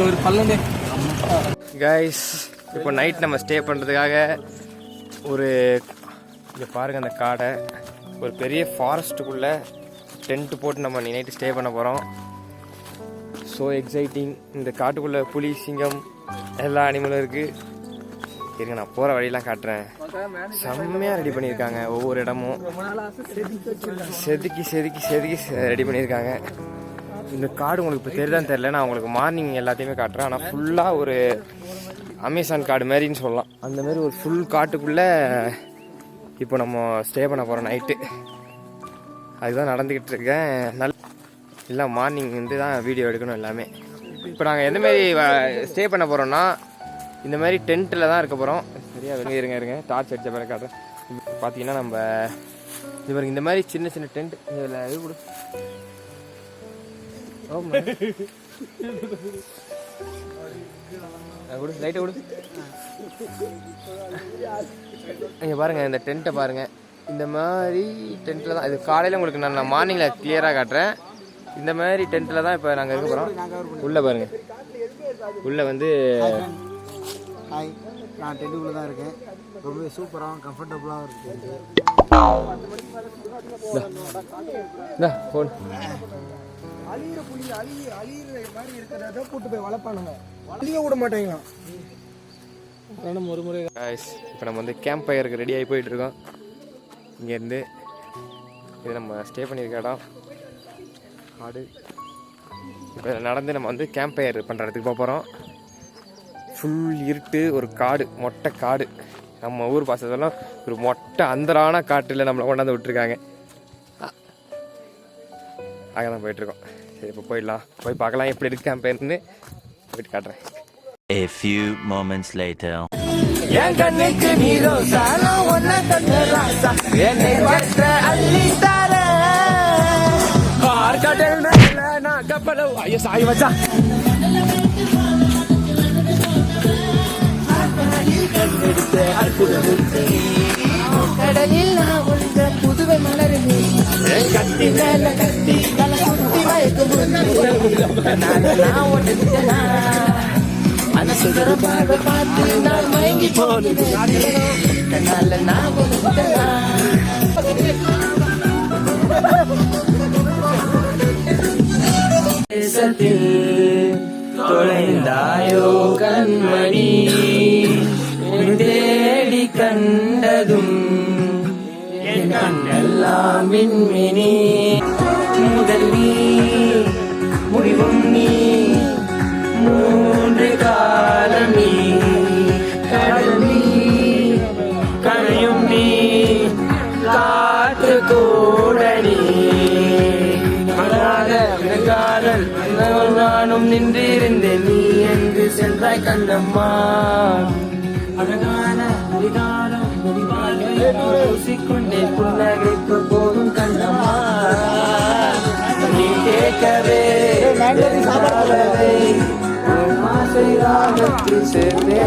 ஒரு பல்லனே கைஸ். இப்போ நைட் நம்ம ஸ்டே பண்ணுறதுக்காக ஒரு இங்கே பாருங்கள் அந்த காடை ஒரு பெரிய ஃபாரஸ்ட்டுக்குள்ளே டென்ட்டு போட்டு நம்ம நைட்டு ஸ்டே பண்ண போகிறோம். So exciting. இந்த காட்டுக்குள்ளே புலி, சிங்கம் எல்லா அனிமலும் இருக்குது. இருங்க நான் போகிற வழியெல்லாம் காட்டுறேன். செம்மையாக ரெடி பண்ணியிருக்காங்க. ஒவ்வொரு இடமும் செதுக்கி செதுக்கி செதுக்கி ரெடி பண்ணியிருக்காங்க. இந்த காடு உங்களுக்கு இப்போ தெரியுதான்னு தெரில. நான் உங்களுக்கு மார்னிங் எல்லாத்தையுமே காட்டுறேன். ஆனால் ஃபுல்லாக ஒரு அமேசான் காடு மாதிரின்னு சொல்லலாம். அந்த மாதிரி ஒரு ஃபுல் காட்டுக்குள்ளே இப்போ நம்ம ஸ்டே பண்ண போகிறோம் நைட்டு. அதுதான் நடந்துக்கிட்டு இருக்கேன். இல்லை மார்னிங் வந்து தான் வீடியோ எடுக்கணும் எல்லாமே. இப்போ நாங்கள் எந்தமாரி ஸ்டே பண்ண போகிறோன்னா இந்த மாதிரி டென்ட்டில் தான் இருக்க போகிறோம். சரியா இருங்க டார்ச் அடித்த பிறகு காட்டுறேன். பார்த்தீங்கன்னா நம்ம இது பாருங்க இந்த மாதிரி சின்ன சின்ன டென்ட் இதில் இது கொடு கொடு லைட்டை கொடு. இங்கே பாருங்கள் இந்த டென்ட்டை பாருங்கள். இந்த மாதிரி டென்ட்டில் தான் இது காலையில் உங்களுக்கு நான் மார்னிங்கில் கிளியராக காட்டுறேன். இந்த மாதிரி டென்ட்டில் தான் இப்போ நாங்கள் இருக்க போகிறோம். உள்ளே பாருங்கள். உள்ளே வந்து நான் டென்ட்டுக்குள்ளே தான் இருக்கேன். ரொம்ப சூப்பராகவும் கம்ஃபர்டபுளாகவும் இருக்குது. ஃபோன் அழியிற புலி அழியிற மாதிரி இருக்கிறத கூட்டு போய் வளர்ப்பானுங்க. அழிய விட மாட்டேங்க. ஒரு முறை இப்போ நம்ம வந்து கேம்ப் ஃபயருக்கு ரெடி ஆகி போயிட்டுருக்கோம். இங்கேருந்து இது நம்ம ஸ்டே பண்ணியிருக்க இடம் காடு. இப்போ நடந்து நம்ம வந்து கேம்ப் ஃபயர் பண்ணுறதுக்கு போக போகிறோம். ஃபுல் இருட்டு, ஒரு காடு, மொட்டை காடு. நம்ம ஊர் பாசத்தெல்லாம் ஒரு மொட்டை அந்தரான காட்டில் நம்மளை கொண்டாந்து விட்டுருக்காங்க. அங்கே தான் போயிட்டுருக்கோம். சரி இப்போ போயிடலாம். போய் பார்க்கலாம் எப்படி இருக்கு கேம்ப் ஃபயர்னு போயிட்டு காட்டுறேன். A few moments later. என் கண்ணுக்கு நீரோ சாலா ஒன்ன தந்த ராசா என்னை வற்ற அள்ளி தர கடல் மேல நான் கப்பலோ ஐயோ சாய் வச்சா கடலில் நான் உள்ள புதுவை மலருமே கத்தி மேல கத்தி தலை சுத்தி மயக்கும் நான் ஒன்று அந்த சுதர பார்வை பார்த்து நான் மயங்கி போனேன். நான் தேசத்தில் தொலைந்தாயோ கண்மணி தேடி கண்டதும் என் கண்ணெல்லாம் மின்மினி முதல் நீ முடிவும் நீ மூன்று காலம் நீ கடல் நீ கரையும் நீ காற்று கூட நீ காதல் நானும் நின்றிருந்தேன். நீ என்று சென்றாய் கண்ணம்மா அழகான அதிகாரம் பூசிக்கொண்டே புன்னகைக்கு போதும் கண்ணம்மா நீ கேட்கவே ஆசை ராகத்தில் சேர்ந்தே